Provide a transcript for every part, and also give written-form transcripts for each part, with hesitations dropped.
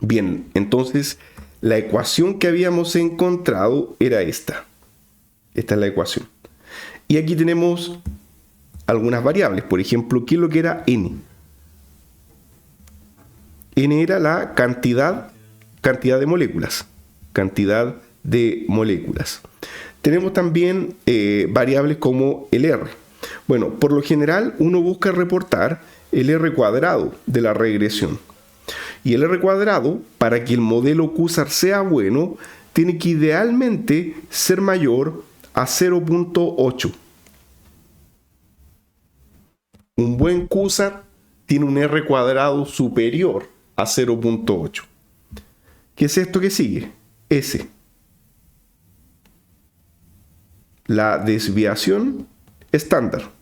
Bien, entonces la ecuación que habíamos encontrado era esta. Esta es la ecuación. Y aquí tenemos algunas variables. Por ejemplo, ¿qué es lo que era n? N era la cantidad de moléculas. Cantidad de moléculas. Tenemos también variables como el R. Bueno, por lo general uno busca reportar el R cuadrado de la regresión. Y el R cuadrado, para que el modelo QSAR sea bueno, tiene que idealmente ser mayor a 0.8. Un buen QSAR tiene un R cuadrado superior a 0.8. ¿Qué es esto que sigue? S. La desviación estándar.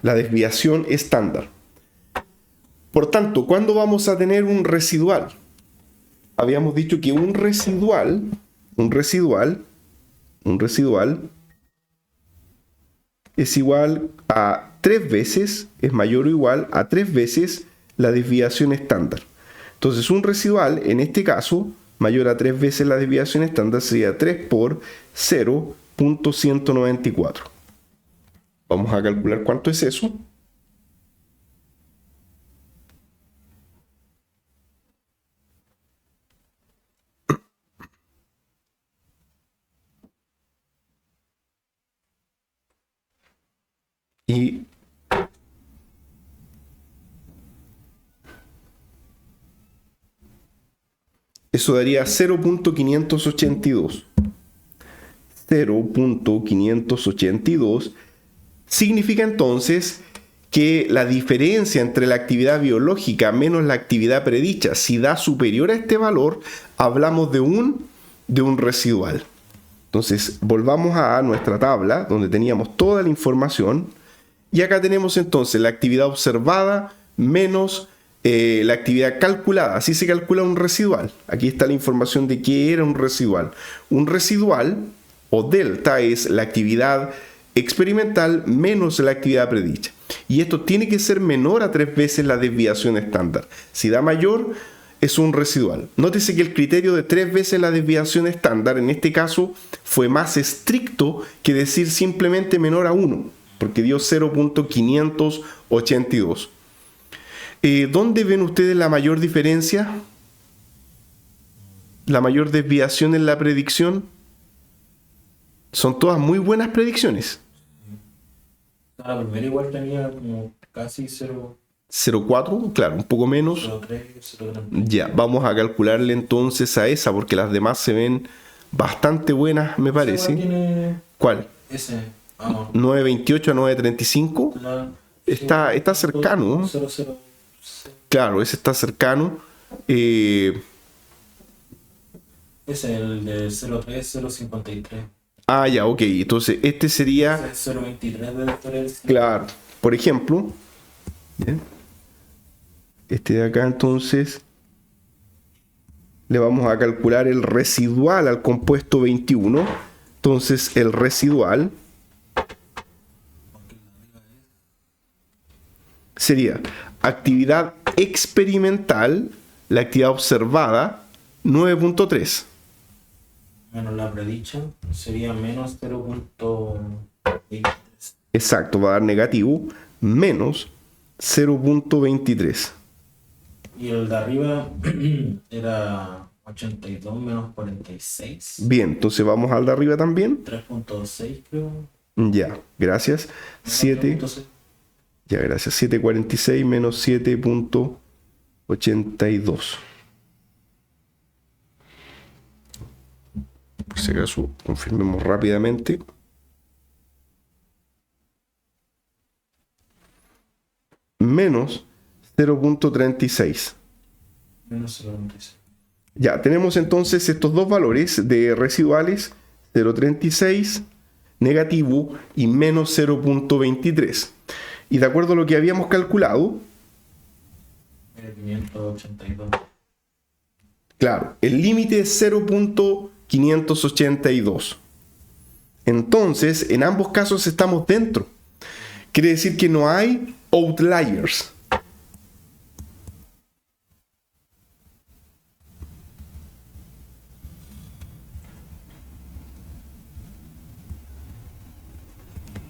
La desviación estándar. Por tanto, ¿cuándo vamos a tener un residual? Habíamos dicho que un residual es igual a 3 veces, es mayor o igual a 3 veces la desviación estándar. Entonces, un residual, en este caso, mayor a 3 veces la desviación estándar sería 3 por 0.194. Vamos a calcular cuánto es eso. Y eso daría 0.582. 0.582 significa entonces que la diferencia entre la actividad biológica menos la actividad predicha, si da superior a este valor, hablamos de un residual. Entonces, volvamos a nuestra tabla, donde teníamos toda la información, y acá tenemos entonces la actividad observada menos la actividad calculada. Así se calcula un residual. Aquí está la información de qué era un residual. Un residual, o delta, es la actividad experimental menos la actividad predicha. Y esto tiene que ser menor a 3 veces la desviación estándar. Si da mayor, es un residual. Nótese que el criterio de 3 veces la desviación estándar, en este caso, fue más estricto que decir simplemente menor a 1, porque dio 0.582. ¿Dónde ven ustedes la mayor diferencia? La mayor desviación en la predicción. Son todas muy buenas predicciones. La primera igual tenía como casi 0. 0.4, claro, un poco menos. 0.3, 0.3. Ya, vamos a calcularle entonces a esa, porque las demás se ven bastante buenas, me parece. Tiene ¿Cuál? ese. Ah, 9.28 a 9.35. la, Está cercano, ¿no? 0.0. Claro, ese está cercano. Ese es el de 0.3, 0.53. Ya, ok. Entonces, este sería... Ese es 0.23 de vectorial. Claro, por ejemplo, ¿bien? Este de acá entonces le vamos a calcular el residual al compuesto 21. Entonces el residual sería actividad experimental, la actividad observada, 9.3. Menos la predicha sería menos 0.23. Exacto, va a dar negativo, menos 0.23. Y el de arriba era 82 menos 46. Bien, entonces vamos al de arriba también. 3.6 creo. Ya, gracias. 7. 3.6. Ya, gracias. 7.46 menos 7.82. Por si acaso, confirmemos rápidamente. Menos 0.36. Menos 0.36. Ya, tenemos entonces estos dos valores de residuales, 0.36 negativo y menos 0.23. Y de acuerdo a lo que habíamos calculado, 582. claro, el límite es 0.582. Entonces, en ambos casos estamos dentro. Quiere decir que no hay outliers.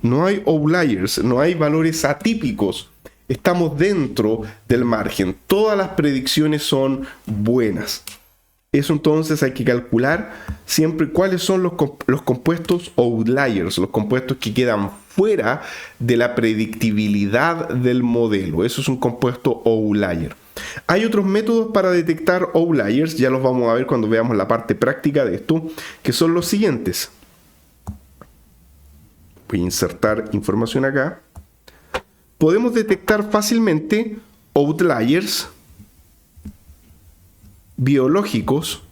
no hay outliers, no hay valores atípicos. Estamos dentro del margen. Todas las predicciones son buenas. Eso entonces hay que calcular siempre cuáles son los compuestos outliers, los compuestos que quedan fuera de la predictibilidad del modelo. Eso es un compuesto outlier. Hay otros métodos para detectar outliers, ya los vamos a ver cuando veamos la parte práctica de esto, que son los siguientes. Voy a insertar información acá. Podemos detectar fácilmente outliers biológicos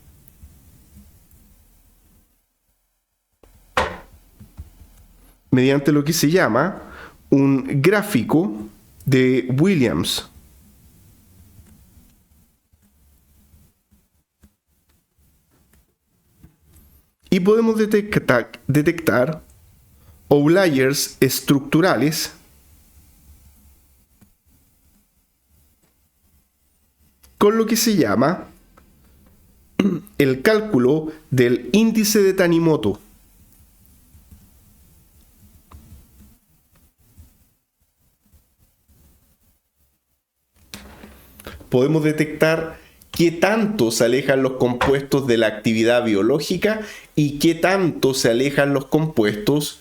mediante lo que se llama un gráfico de Williams. Y podemos detectar outliers estructurales con lo que se llama el cálculo del índice de Tanimoto. Podemos detectar qué tanto se alejan los compuestos de la actividad biológica y qué tanto se alejan los compuestos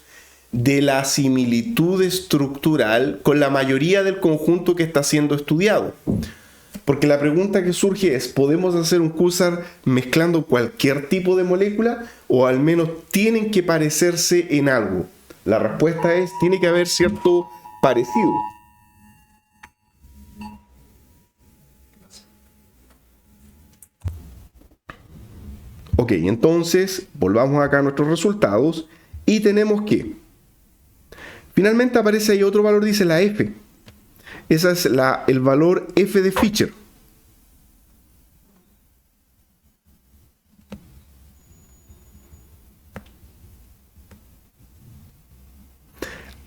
de la similitud estructural con la mayoría del conjunto que está siendo estudiado. Porque la pregunta que surge es, ¿podemos hacer un QSAR mezclando cualquier tipo de molécula o al menos tienen que parecerse en algo? La respuesta es, tiene que haber cierto parecido. Ok, entonces volvamos acá a nuestros resultados y tenemos que finalmente aparece ahí otro valor, dice la F. Ese es el valor F de Fischer.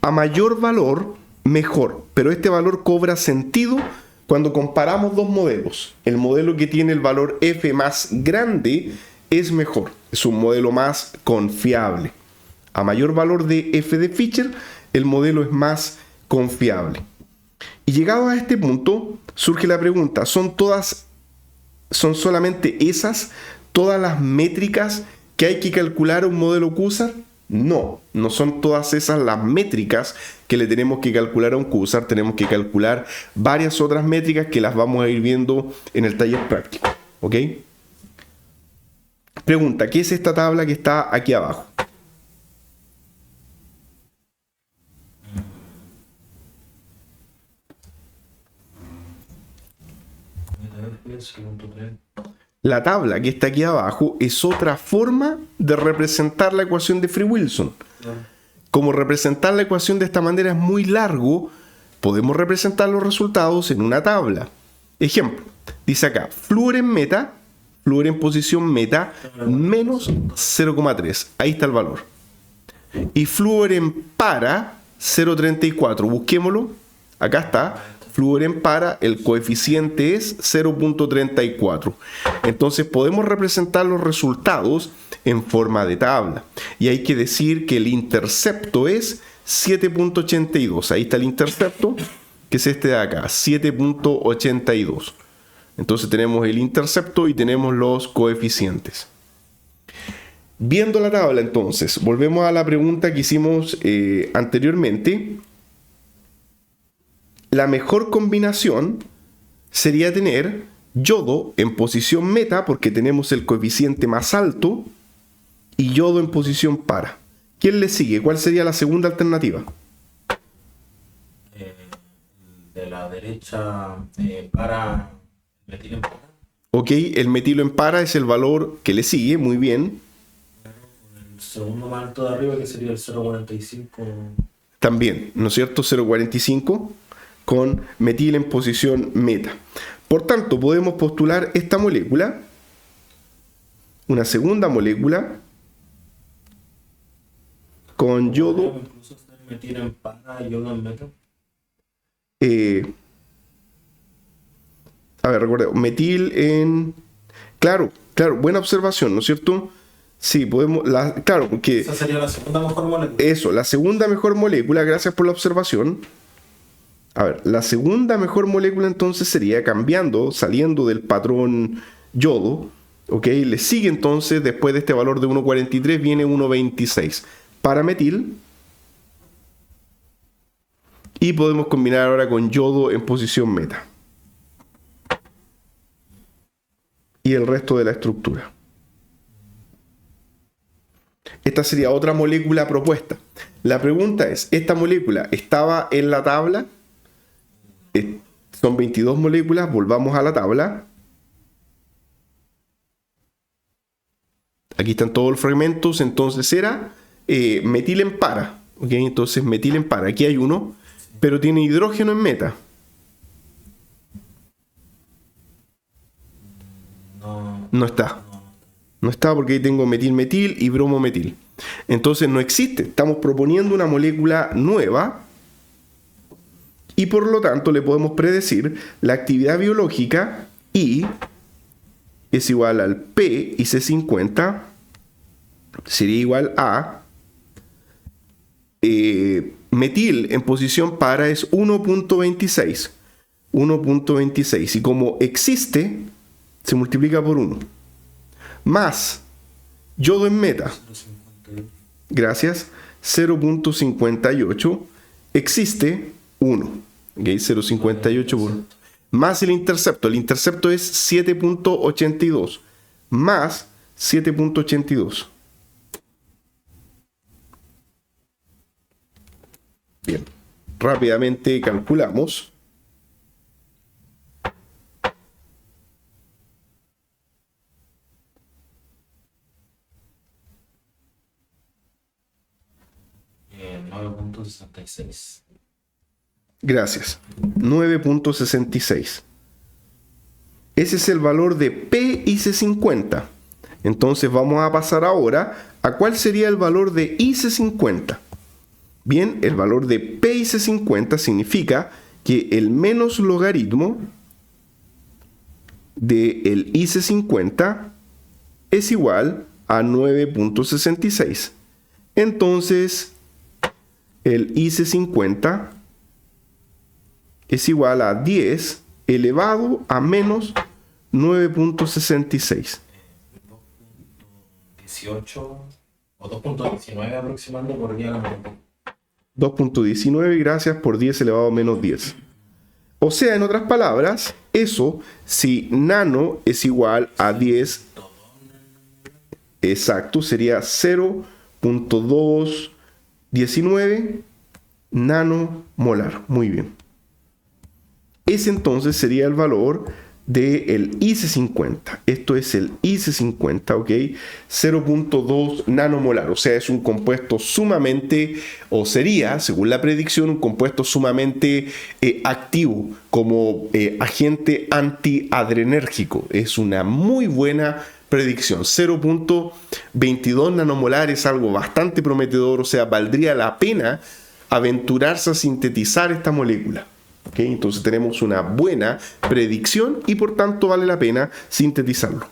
A mayor valor, mejor. Pero este valor cobra sentido cuando comparamos dos modelos. El modelo que tiene el valor F más grande es mejor. Es un modelo más confiable. A mayor valor de F de Fischer, el modelo es más confiable. Y llegado a este punto, surge la pregunta, ¿son solamente esas todas las métricas que hay que calcular a un modelo QSAR? No, no son todas esas las métricas que le tenemos que calcular a un QSAR. Tenemos que calcular varias otras métricas que las vamos a ir viendo en el taller práctico. ¿Ok? Pregunta, ¿qué es esta tabla que está aquí abajo? La tabla que está aquí abajo es otra forma de representar la ecuación de Free-Wilson. Como representar la ecuación de esta manera es muy largo, podemos representar los resultados en una tabla. Ejemplo, dice acá, flúor en posición meta, menos 0,3. Ahí está el valor. Y flúor en para, 0,34. Busquémoslo. Acá está. Flúor en para, el coeficiente es 0,34. Entonces podemos representar los resultados en forma de tabla. Y hay que decir que el intercepto es 7,82. Ahí está el intercepto, que es este de acá, 7,82. Entonces tenemos el intercepto y tenemos los coeficientes. Viendo la tabla entonces, volvemos a la pregunta que hicimos anteriormente. La mejor combinación sería tener yodo en posición meta, porque tenemos el coeficiente más alto, y yodo en posición para. ¿Quién le sigue? ¿Cuál sería la segunda alternativa? De la derecha, para metilo en para. Ok, el metilo en para es el valor que le sigue, muy bien. El segundo más alto de arriba, que sería el 0,45. También, ¿no es cierto? 0,45 con metil en posición meta. Por tanto, podemos postular esta molécula, una segunda molécula, con yodo. Incluso está metil en para y yodo en meta. A ver, recuerda, metil en... Claro, buena observación, ¿no es cierto? Sí, podemos, claro, porque Esa sería la segunda mejor molécula. eso, la segunda mejor molécula, gracias por la observación. A ver, la segunda mejor molécula entonces sería cambiando, saliendo del patrón yodo, ¿ok? Le sigue entonces, después de este valor de 1,43, viene 1,26 para metil. Y podemos combinar ahora con yodo en posición meta. Y el resto de la estructura. Esta sería otra molécula propuesta. La pregunta es, ¿esta molécula estaba en la tabla? Son 22 moléculas, volvamos a la tabla. Aquí están todos los fragmentos, entonces era metil en para. ¿Okay? Entonces metil en para, aquí hay uno, pero tiene hidrógeno en meta. No está. No está porque ahí tengo metil-metil y bromo-metil. Entonces no existe. Estamos proponiendo una molécula nueva y por lo tanto le podemos predecir la actividad biológica I es igual al P y C50 sería igual a metil en posición para es 1,26. 1,26 y como existe se multiplica por 1 más yodo en meta, gracias, 0,58 existe 1, ¿okay? 0,58 por 1 más el intercepto es 7,82 más 7,82. Bien, rápidamente calculamos. .66. Gracias. 9,66. Ese es el valor de P IC50. Entonces vamos a pasar ahora a cuál sería el valor de IC50. Bien, el valor de P IC50 significa que el menos logaritmo del IC50 es igual a 9,66. Entonces, el IC50 es igual a 10 elevado a menos 9,66. 2.18 o 2.19 aproximando por día la molécula. 2,19, gracias, por 10 elevado a menos 10. O sea, en otras palabras, eso, si nano es igual a 10, exacto, sería 0,219 nanomolar. Muy bien. Ese entonces sería el valor del IC50. Esto es el IC50, ¿ok? 0,2 nanomolar. O sea, es un compuesto sumamente, o sería, según la predicción, un compuesto sumamente activo como agente antiadrenérgico. Es una muy buena predicción. 0,22 nanomolar es algo bastante prometedor, o sea, valdría la pena aventurarse a sintetizar esta molécula. ¿Okay? Entonces tenemos una buena predicción y por tanto vale la pena sintetizarlo.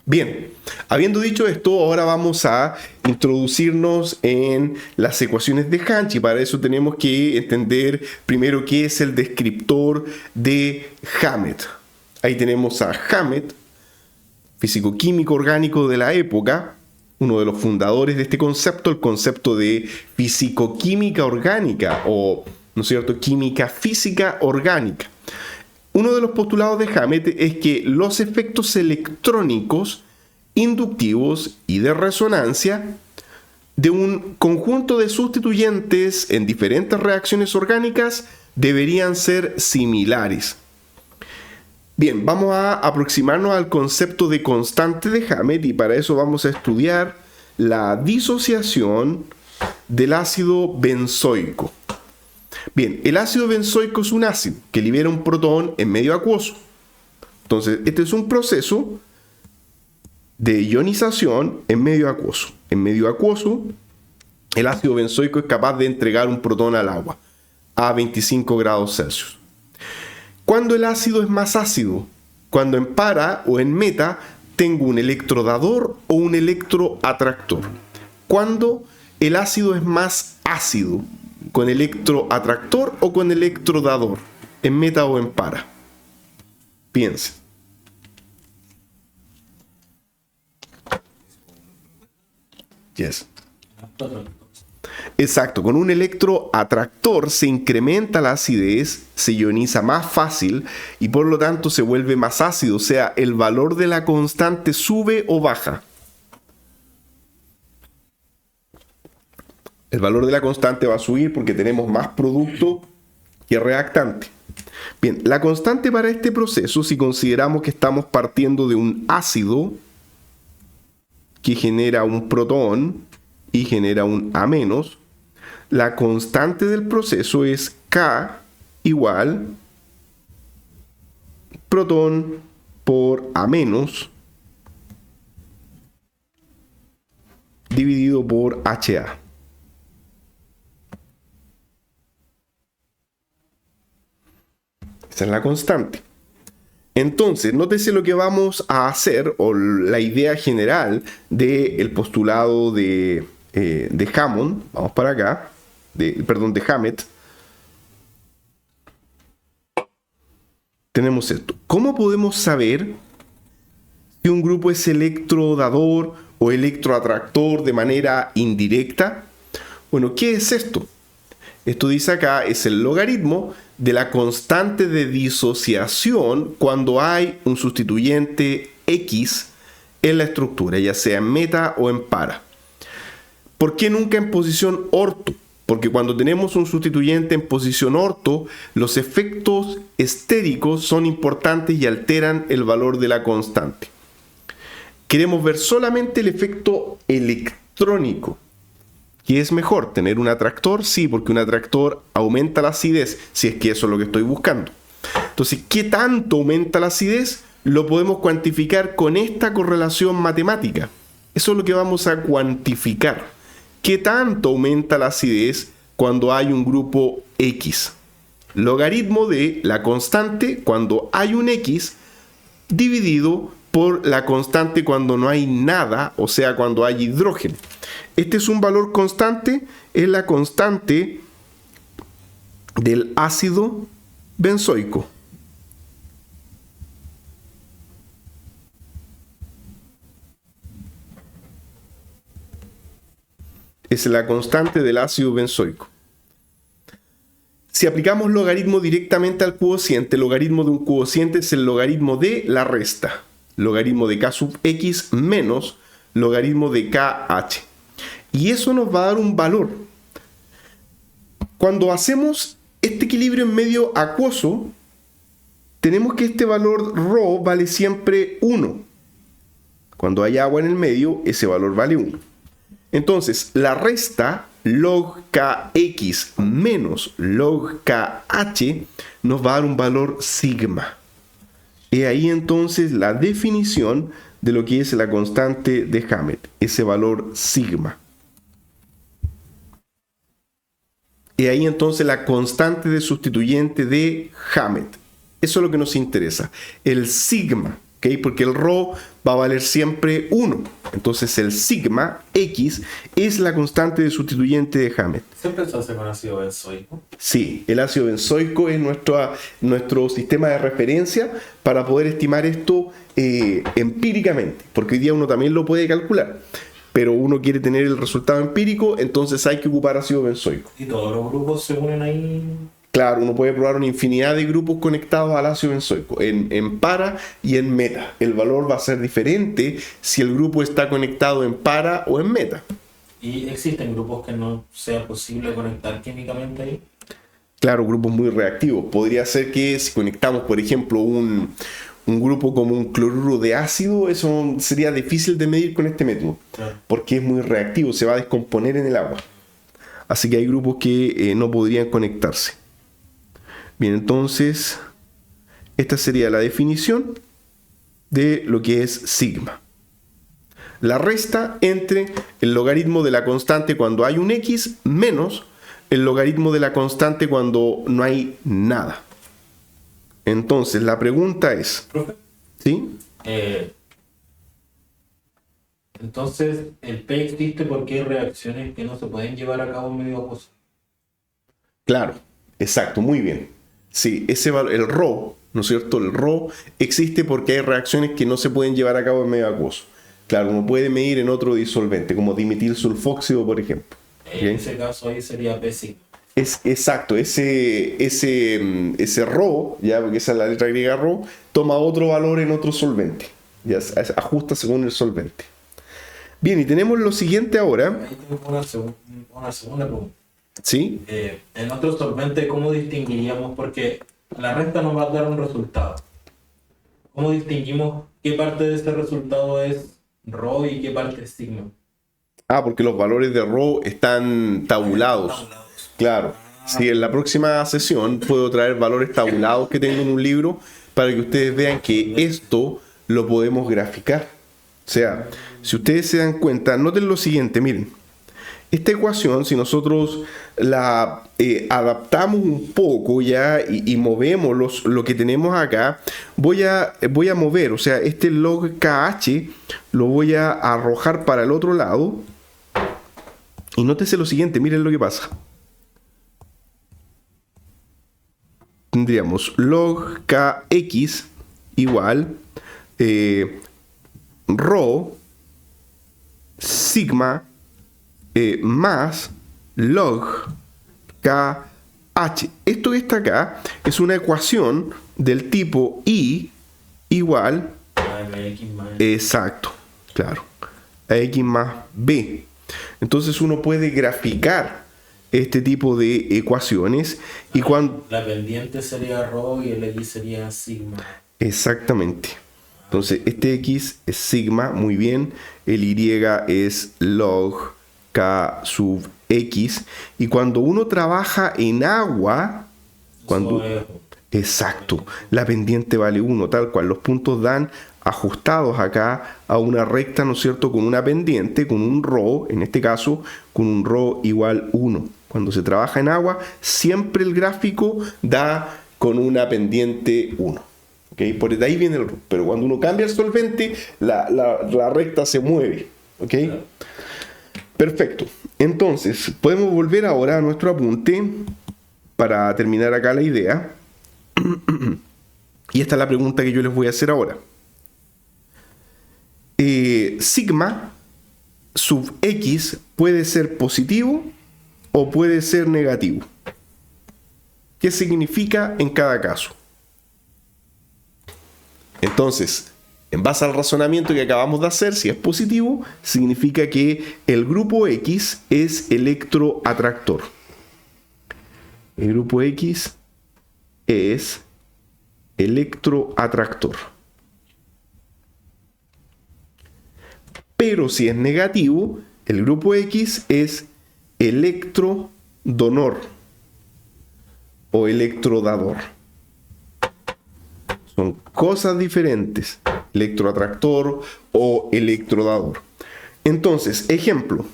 Bien, habiendo dicho esto, ahora vamos a introducirnos en las ecuaciones de Hanch y para eso tenemos que entender primero qué es el descriptor de Hammett. Ahí tenemos a Hammett, físico-químico orgánico de la época, uno de los fundadores de este concepto, el concepto de físico-química orgánica o, ¿no es cierto?, química física orgánica. Uno de los postulados de Hammett es que los efectos electrónicos, inductivos y de resonancia de un conjunto de sustituyentes en diferentes reacciones orgánicas deberían ser similares. Bien, vamos a aproximarnos al concepto de constante de Hammett y para eso vamos a estudiar la disociación del ácido benzoico. Bien, el ácido benzoico es un ácido que libera un protón en medio acuoso. Entonces, este es un proceso de ionización en medio acuoso. En medio acuoso, el ácido benzoico es capaz de entregar un protón al agua a 25 grados Celsius. ¿Cuándo el ácido es más ácido? Cuando en para o en meta tengo un electrodador o un electroatractor. ¿Cuándo el ácido es más ácido? ¿Con electroatractor o con electrodador? ¿En meta o en para? Piensen. Yes. Exacto, con un electroatractor se incrementa la acidez, se ioniza más fácil y por lo tanto se vuelve más ácido, o sea, el valor de la constante sube o baja. El valor de la constante va a subir porque tenemos más producto que reactante. Bien, la constante para este proceso, si consideramos que estamos partiendo de un ácido que genera un protón y genera un A-, la constante del proceso es K igual protón por A- dividido por HA. Esa es la constante. Entonces, nótese lo que vamos a hacer, o la idea general del postulado de Hammond. Vamos para acá. De Hammett. Tenemos esto. ¿Cómo podemos saber si un grupo es electrodador o electroatractor de manera indirecta? Bueno, ¿qué es esto? Esto dice acá, es el logaritmo de la constante de disociación cuando hay un sustituyente X en la estructura, ya sea en meta o en para. ¿Por qué nunca en posición orto? Porque cuando tenemos un sustituyente en posición orto, los efectos estéricos son importantes y alteran el valor de la constante. Queremos ver solamente el efecto electrónico. ¿Qué es mejor? ¿Tener un atractor? Sí, porque un atractor aumenta la acidez, si es que eso es lo que estoy buscando. Entonces, ¿qué tanto aumenta la acidez? Lo podemos cuantificar con esta correlación matemática. Eso es lo que vamos a cuantificar. ¿Qué tanto aumenta la acidez cuando hay un grupo X? Logaritmo de la constante cuando hay un X dividido por la constante cuando no hay nada, o sea, cuando hay hidrógeno. Este es un valor constante, es la constante del ácido benzoico. Es la constante del ácido benzoico. Si aplicamos logaritmo directamente al cociente, el logaritmo de un cociente es el logaritmo de la resta. Logaritmo de K sub X menos logaritmo de KH. Y eso nos va a dar un valor. Cuando hacemos este equilibrio en medio acuoso, tenemos que este valor ρ vale siempre 1. Cuando hay agua en el medio, ese valor vale 1. Entonces, la resta log Kx menos log KH nos va a dar un valor sigma. Y ahí entonces la definición de lo que es la constante de Hammett, ese valor sigma. Y ahí entonces la constante de sustituyente de Hammett. Eso es lo que nos interesa. El sigma, ¿okay? Porque el ρ va a valer siempre 1. Entonces el sigma X es la constante de sustituyente de Hammett. ¿Siempre se hace con ácido benzoico? Sí, el ácido benzoico es nuestro sistema de referencia para poder estimar esto empíricamente. Porque hoy día uno también lo puede calcular. Pero uno quiere tener el resultado empírico, entonces hay que ocupar ácido benzoico. ¿Y todos los grupos se unen ahí? Claro, uno puede probar una infinidad de grupos conectados al ácido benzoico, en para y en meta. El valor va a ser diferente si el grupo está conectado en para o en meta. ¿Y existen grupos que no sea posible conectar químicamente ahí? Claro, grupos muy reactivos. Podría ser que si conectamos, por ejemplo, un grupo como un cloruro de ácido, eso sería difícil de medir con este método, claro, porque es muy reactivo, se va a descomponer en el agua. Así que hay grupos que no podrían conectarse. Bien, entonces, esta sería la definición de lo que es sigma. La resta entre el logaritmo de la constante cuando hay un X menos el logaritmo de la constante cuando no hay nada. Entonces, la pregunta es, Profe, ¿sí? entonces el P existe porque hay reacciones que no se pueden llevar a cabo en medio acuoso. Claro, exacto, muy bien. Sí, el Rho, ¿no es cierto? El Rho existe porque hay reacciones que no se pueden llevar a cabo en medio acuoso. Claro, uno puede medir en otro disolvente, como dimetilsulfóxido, por ejemplo. En ¿Ok? ese caso ahí sería P sigma. Es exacto, ese Rho, ya, porque esa es la letra griega Rho, toma otro valor en otro solvente. Ya ajusta según el solvente. Bien, y tenemos lo siguiente ahora, Ahí tengo una segunda pregunta. ¿sí? En otro solvente, ¿cómo distinguiríamos? Porque la resta nos va a dar un resultado. ¿Cómo distinguimos qué parte de ese resultado es Rho y qué parte es sigma? Ah, porque los valores de Rho están tabulados. Claro. Sí, en la próxima sesión puedo traer valores tabulados que tengo en un libro para que ustedes vean que esto lo podemos graficar. O sea, si ustedes se dan cuenta, noten lo siguiente, miren. Esta ecuación, si nosotros la adaptamos un poco ya y movemos lo que tenemos acá, voy a mover, o sea, este log KH lo voy a arrojar para el otro lado. Y nótese lo siguiente, miren lo que pasa. Tendríamos log kx igual rho sigma más log kh. Esto que está acá es una ecuación del tipo I igual, X más. exacto, claro, a x más b. Entonces uno puede graficar este tipo de ecuaciones y cuando... La pendiente sería Rho y el X sería sigma. Exactamente. Entonces este x es sigma, muy bien. El y es log k sub x. Y cuando uno trabaja en agua, cuando... Exacto, la pendiente vale 1, tal cual. Los puntos dan ajustados acá a una recta, ¿no es cierto?, con una pendiente, con un Rho, en este caso, con un Rho igual 1. Cuando se trabaja en agua, siempre el gráfico da con una pendiente 1. ¿Okay? Por ahí viene el Rho. Pero cuando uno cambia el solvente, la recta se mueve. ¿Ok? Claro. Perfecto. Entonces, podemos volver ahora a nuestro apunte para terminar acá la idea. Y esta es la pregunta que yo les voy a hacer ahora. Sigma sub x puede ser positivo o puede ser negativo. ¿Qué significa en cada caso? Entonces, en base al razonamiento que acabamos de hacer, si es positivo, significa que el grupo X es electroatractor. El grupo X es electroatractor. Pero si es negativo, el grupo X es electrodonor o electrodador. Son cosas diferentes, electroatractor o electrodador. Entonces, ejemplo,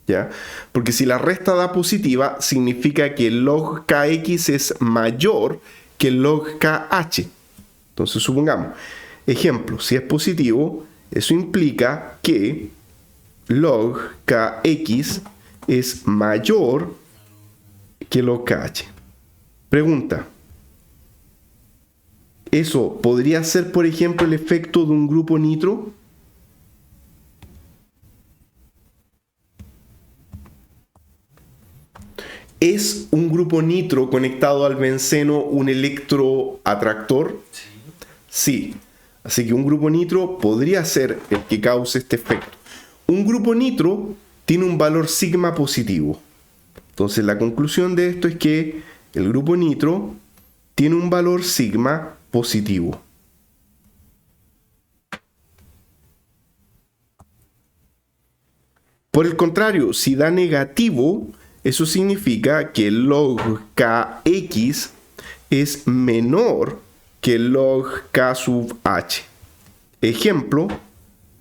¿ya? Porque si la resta da positiva, significa que el log kx es mayor que el log kh. Entonces, supongamos, ejemplo, si es positivo, eso implica que log kx es mayor que log kh. Pregunta. ¿Eso podría ser, por ejemplo, el efecto de un grupo nitro? ¿Es un grupo nitro conectado al benceno un electroatractor? Sí. Así que un grupo nitro podría ser el que cause este efecto. Un grupo nitro tiene un valor sigma positivo. Entonces la conclusión de esto es que el grupo nitro tiene un valor sigma positivo. Por el contrario, si da negativo, eso significa que el log kx es menor que el log k sub h. Ejemplo,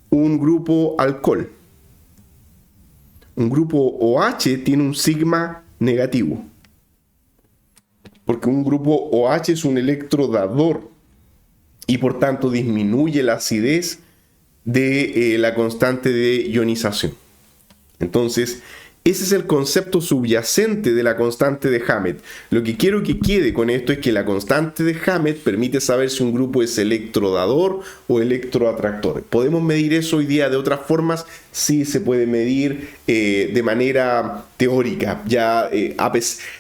un grupo alcohol. Un grupo OH tiene un sigma negativo. porque un grupo OH es un electrodador y por tanto disminuye la acidez de la constante de ionización. Entonces, ese es el concepto subyacente de la constante de Hammett. Lo que quiero que quede con esto es que la constante de Hammett permite saber si un grupo es electrodador o electroatractor. ¿Podemos medir eso hoy día de otras formas? Sí, se puede medir de manera teórica.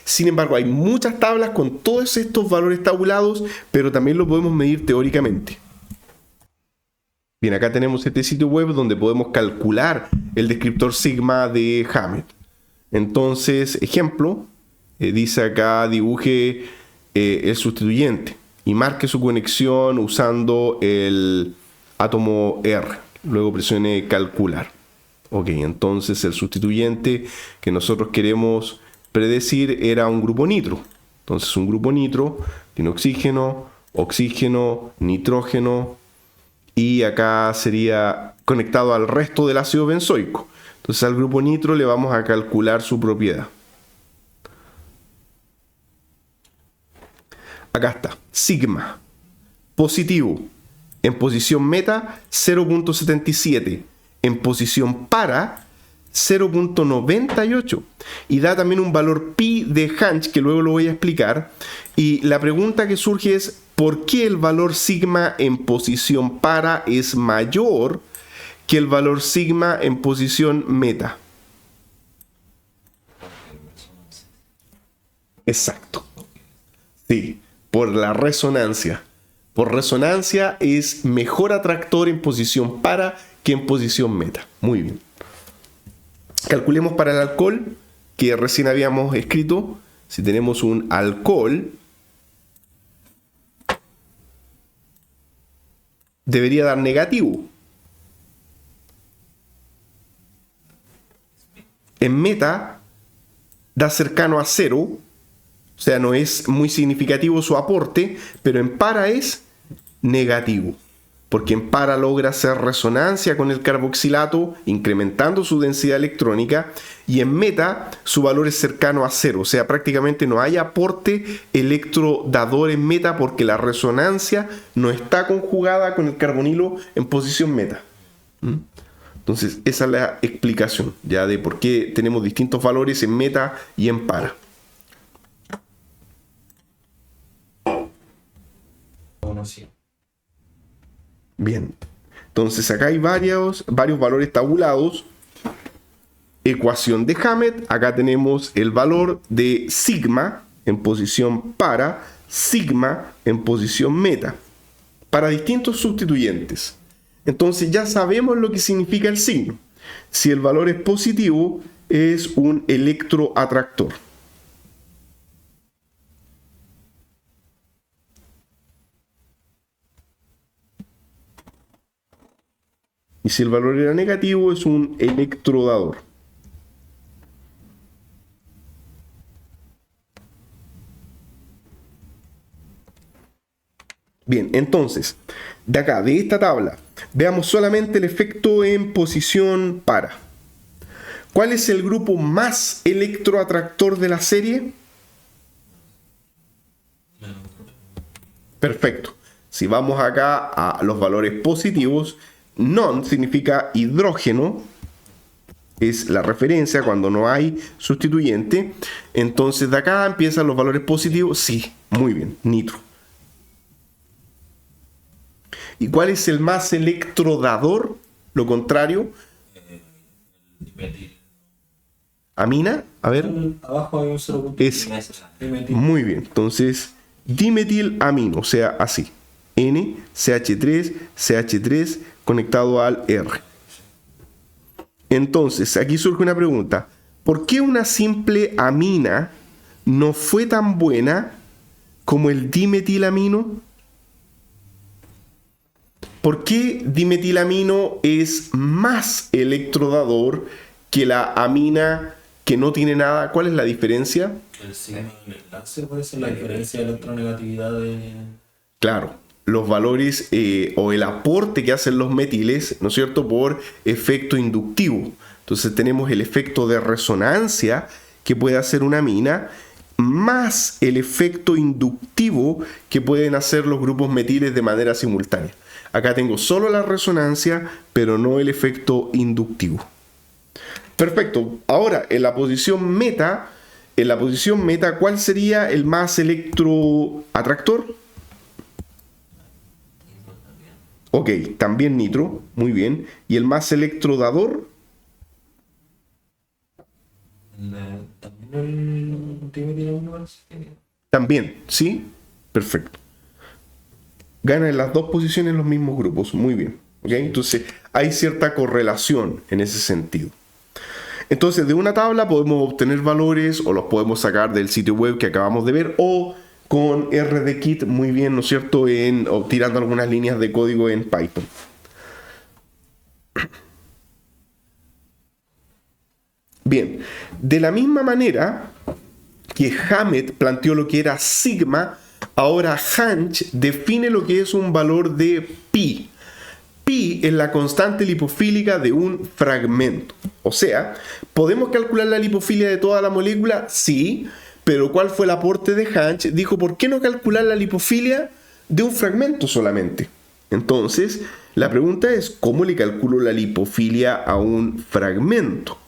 Sin embargo, hay muchas tablas con todos estos valores tabulados, pero también lo podemos medir teóricamente. Bien, acá tenemos este sitio web donde podemos calcular el descriptor sigma de Hammett. Entonces, ejemplo, dice acá dibuje el sustituyente y marque su conexión usando el átomo R. Luego presione calcular. Ok, entonces el sustituyente que nosotros queremos predecir era un grupo nitro. Entonces un grupo nitro tiene oxígeno, oxígeno, nitrógeno, y acá sería conectado al resto del ácido benzoico. Entonces al grupo nitro le vamos a calcular su propiedad. Acá está, sigma, positivo, en posición meta 0.77, en posición para 0.98 y da también un valor pi de Hansch que luego lo voy a explicar. Y la pregunta que surge es ¿por qué el valor sigma en posición para es mayor que el valor sigma en posición meta? Exacto. Sí, por la resonancia. Por resonancia es mejor atractor en posición para que en posición meta. Muy bien. Calculemos para el alcohol, que recién habíamos escrito. Si tenemos un alcohol, debería dar negativo. En meta da cercano a 0, o sea, no es muy significativo su aporte, pero en para es negativo, porque en para logra hacer resonancia con el carboxilato, incrementando su densidad electrónica, y en meta su valor es cercano a 0, o sea, prácticamente no hay aporte electrodador en meta porque la resonancia no está conjugada con el carbonilo en posición meta. Entonces, esa es la explicación ya de por qué tenemos distintos valores en meta y en para. Bien, entonces acá hay varios valores tabulados. Ecuación de Hammett, acá tenemos el valor de sigma en posición para, sigma en posición meta, para distintos sustituyentes. Entonces ya sabemos lo que significa el signo. Si el valor es positivo, es un electroatractor. Y si el valor era negativo, es un electrodador. Bien, entonces, de acá, de esta tabla, veamos solamente el efecto en posición para. ¿Cuál es el grupo más electroatractor de la serie? Perfecto. Si vamos acá a los valores positivos, non significa hidrógeno, es la referencia cuando no hay sustituyente. Entonces de acá empiezan los valores positivos. Sí, muy bien, nitro. ¿Y cuál es el más electrodador? Lo contrario. Amina, a ver. Abajo hay un 0.3. Es. Muy bien. Entonces, dimetilamino, o sea, así. N, CH3, CH3 conectado al R. Entonces, aquí surge una pregunta. ¿Por qué una simple amina no fue tan buena como el dimetilamino? ¿Por qué dimetilamino es más electrodador que la amina que no tiene nada? ¿Cuál es la diferencia? El signo del enlace puede ser la diferencia de electronegatividad de... Claro, los valores o el aporte que hacen los metiles, ¿no es cierto?, por efecto inductivo. Entonces tenemos el efecto de resonancia que puede hacer una amina más el efecto inductivo que pueden hacer los grupos metiles de manera simultánea. Acá tengo solo la resonancia, pero no el efecto inductivo. Perfecto. Ahora, en la posición meta, ¿cuál sería el más electroatractor? Ok, también nitro, muy bien. ¿Y el más electrodador? También, ¿sí? Perfecto. Ganan en las dos posiciones los mismos grupos, muy bien. ¿Okay? Entonces, hay cierta correlación en ese sentido. Entonces, de una tabla podemos obtener valores o los podemos sacar del sitio web que acabamos de ver o con RDKit, muy bien, ¿no es cierto?, o tirando algunas líneas de código en Python. Bien, de la misma manera que Hammett planteó lo que era sigma, ahora Hansch define lo que es un valor de pi. Pi es la constante lipofílica de un fragmento. O sea, ¿podemos calcular la lipofilia de toda la molécula? Sí, pero ¿cuál fue el aporte de Hansch? Dijo, ¿por qué no calcular la lipofilia de un fragmento solamente? Entonces, la pregunta es, ¿cómo le calculo la lipofilia a un fragmento?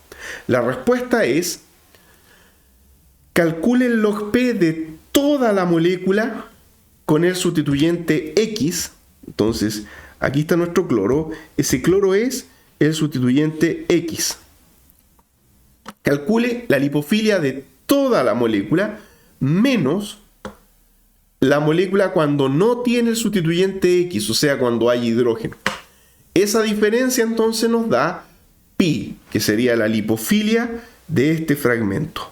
La respuesta es, calcule el log P de toda la molécula con el sustituyente X. Entonces, aquí está nuestro cloro. Ese cloro es el sustituyente X. Calcule la lipofilia de toda la molécula menos la molécula cuando no tiene el sustituyente X, o sea, cuando hay hidrógeno. Esa diferencia entonces nos da pi, que sería la lipofilia de este fragmento.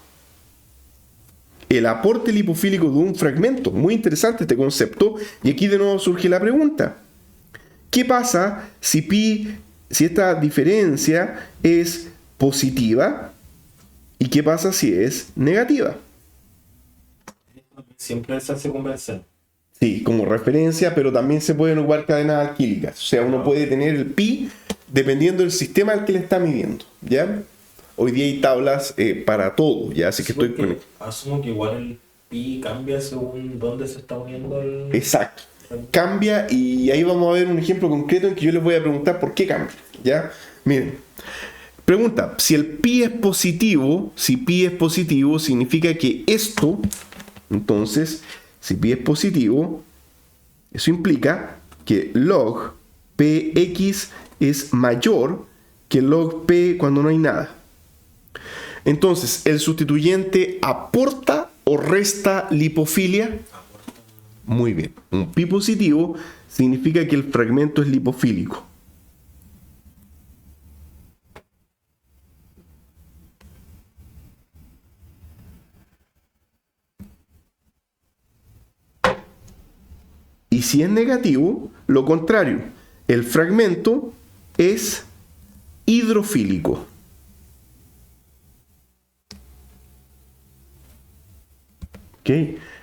El aporte lipofílico de un fragmento. Muy interesante este concepto. Y aquí de nuevo surge la pregunta. ¿Qué pasa si esta diferencia es positiva? ¿Y qué pasa si es negativa? Siempre se hace convencer. Sí, como referencia, pero también se pueden ocupar cadenas alquílicas. O sea, uno puede tener el pi dependiendo del sistema al que le está midiendo, ¿ya? Hoy día hay tablas para todo, ¿ya? Así que Sí, estoy con... asumo que igual el pi cambia según dónde se está moviendo el... Exacto. Cambia y ahí vamos a ver un ejemplo concreto en que yo les voy a preguntar por qué cambia, ¿ya? Miren. Pregunta, si el pi es positivo, significa que esto, entonces, si pi es positivo, eso implica que log px es mayor que log p cuando no hay nada. Entonces, ¿el sustituyente aporta o resta lipofilia? Muy bien. Un pi positivo significa que el fragmento es lipofílico. Y si es negativo, lo contrario. El fragmento es hidrofílico. ¿Ok?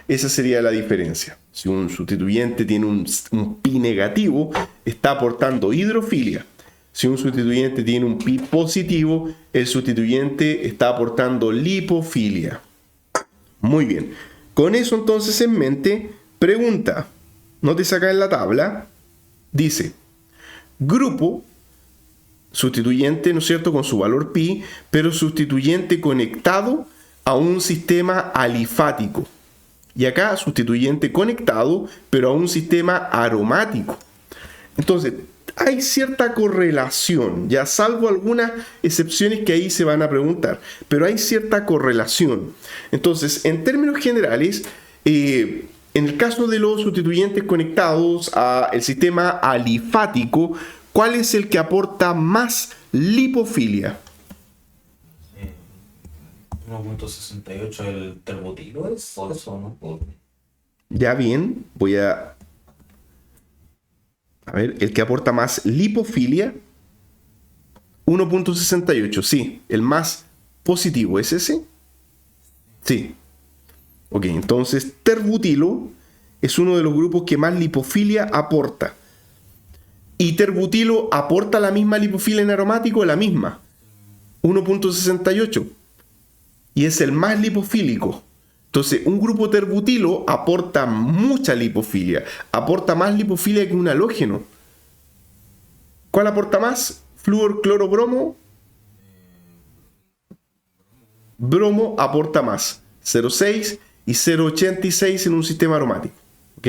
Esa sería la diferencia. Si un sustituyente tiene un pi negativo, está aportando hidrofilia. Si un sustituyente tiene un pi positivo, el sustituyente está aportando lipofilia. Muy bien. Con eso entonces en mente, pregunta. Nótese acá en la tabla, dice, grupo, sustituyente, ¿no es cierto?, con su valor pi, pero sustituyente conectado a un sistema alifático. Y acá sustituyente conectado, pero a un sistema aromático. Entonces, hay cierta correlación, ya salvo algunas excepciones que ahí se van a preguntar, pero hay cierta correlación. Entonces, en términos generales, en el caso de los sustituyentes conectados al sistema alifático, ¿cuál es el que aporta más lipofilia? 1.68 el terbutilo es eso, ¿no? Ya bien, voy a ver, el que aporta más lipofilia, 1.68, sí, el más positivo, ¿es ese? Sí. Ok, entonces terbutilo es uno de los grupos que más lipofilia aporta. ¿Y terbutilo aporta la misma lipofilia en aromático? La misma, 1.68. Y es el más lipofílico. Entonces, un grupo terbutilo aporta mucha lipofilia, aporta más lipofilia que un halógeno. ¿Cuál aporta más? Flúor, cloro, bromo. Bromo aporta más, 0,6 y 0,86 en un sistema aromático. ¿Ok?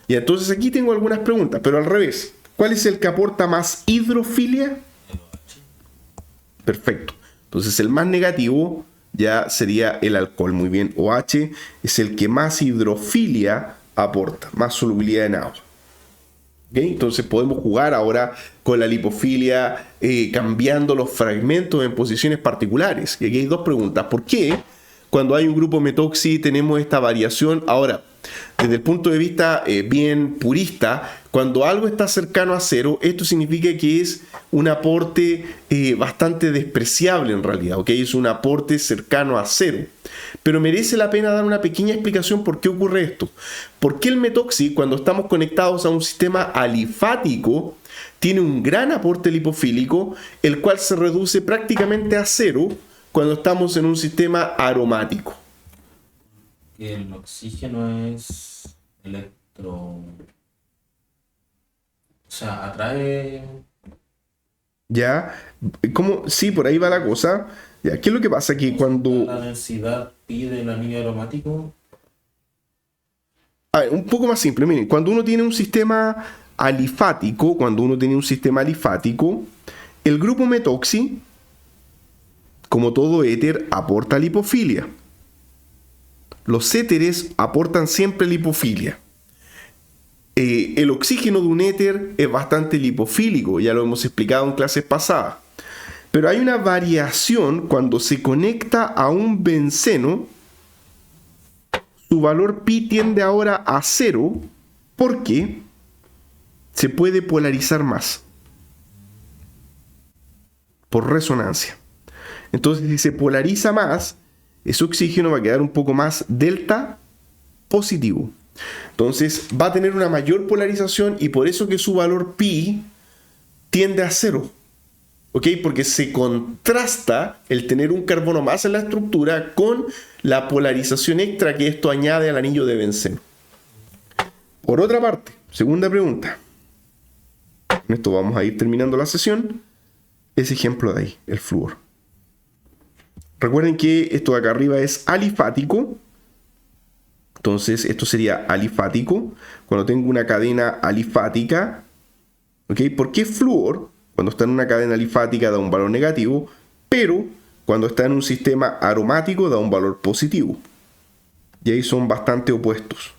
Y entonces aquí tengo algunas preguntas, pero al revés. ¿Cuál es el que aporta más hidrofilia? Perfecto. Entonces el más negativo ya sería el alcohol. Muy bien, OH es el que más hidrofilia aporta, más solubilidad en agua. ¿Okay? Entonces podemos jugar ahora con la lipofilia cambiando los fragmentos en posiciones particulares. Y aquí hay dos preguntas. ¿Por qué cuando hay un grupo metoxi tenemos esta variación? Ahora, desde el punto de vista bien purista, cuando algo está cercano a cero, esto significa que es un aporte bastante despreciable en realidad, ¿ok? Es un aporte cercano a cero. Pero merece la pena dar una pequeña explicación por qué ocurre esto. ¿Por qué el metoxi, cuando estamos conectados a un sistema alifático, tiene un gran aporte lipofílico, el cual se reduce prácticamente a cero cuando estamos en un sistema aromático? El oxígeno es electro... O sea, atrae... ¿Ya? ¿Cómo? Sí, por ahí va la cosa. ¿Ya? ¿Qué es lo que pasa? Que cuando... La densidad pi del anillo aromático... A ver, un poco más simple, miren, cuando uno tiene un sistema alifático, el grupo metoxi, como todo éter, aporta lipofilia. Los éteres aportan siempre lipofilia. El oxígeno de un éter es bastante lipofílico, ya lo hemos explicado en clases pasadas. Pero hay una variación cuando se conecta a un benceno. Su valor pi tiende ahora a 0 porque se puede polarizar más por resonancia. Entonces, si se polariza más, ese oxígeno va a quedar un poco más delta positivo. Entonces, va a tener una mayor polarización y por eso que su valor pi tiende a 0. ¿Ok? Porque se contrasta el tener un carbono más en la estructura con la polarización extra que esto añade al anillo de benceno. Por otra parte, segunda pregunta. Con esto vamos a ir terminando la sesión. Ese ejemplo de ahí, el flúor. Recuerden que esto de acá arriba es alifático. Entonces, esto sería alifático. Cuando tengo una cadena alifática. ¿Ok? ¿Por qué flúor? Cuando está en una cadena alifática da un valor negativo, pero cuando está en un sistema aromático da un valor positivo. Y ahí son bastante opuestos.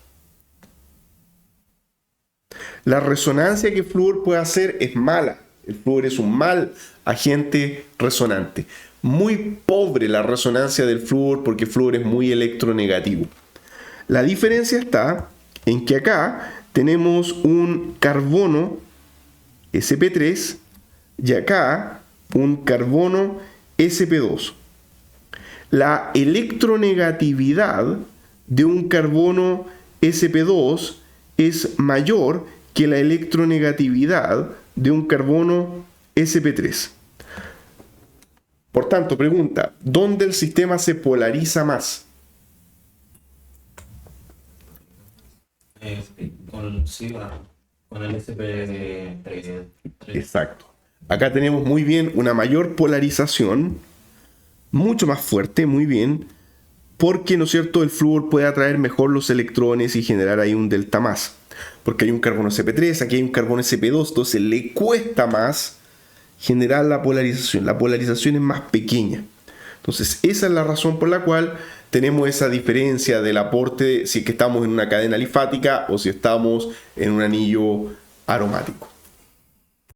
La resonancia que el flúor puede hacer es mala. El flúor es un mal agente resonante. Muy pobre la resonancia del flúor porque el flúor es muy electronegativo. La diferencia está en que acá tenemos un carbono sp3 y acá un carbono sp2. La electronegatividad de un carbono sp2 es mayor que la electronegatividad de un carbono sp3. Por tanto, pregunta, ¿dónde el sistema se polariza más? Con el sp3. Exacto. Acá tenemos muy bien una mayor polarización, mucho más fuerte, muy bien, porque, ¿no es cierto?, el flúor puede atraer mejor los electrones y generar ahí un delta más. Porque hay un carbono sp3, aquí hay un carbono sp2, entonces le cuesta más generar la polarización. La polarización es más pequeña. Entonces, esa es la razón por la cual tenemos esa diferencia del aporte si es que estamos en una cadena alifática o si estamos en un anillo aromático.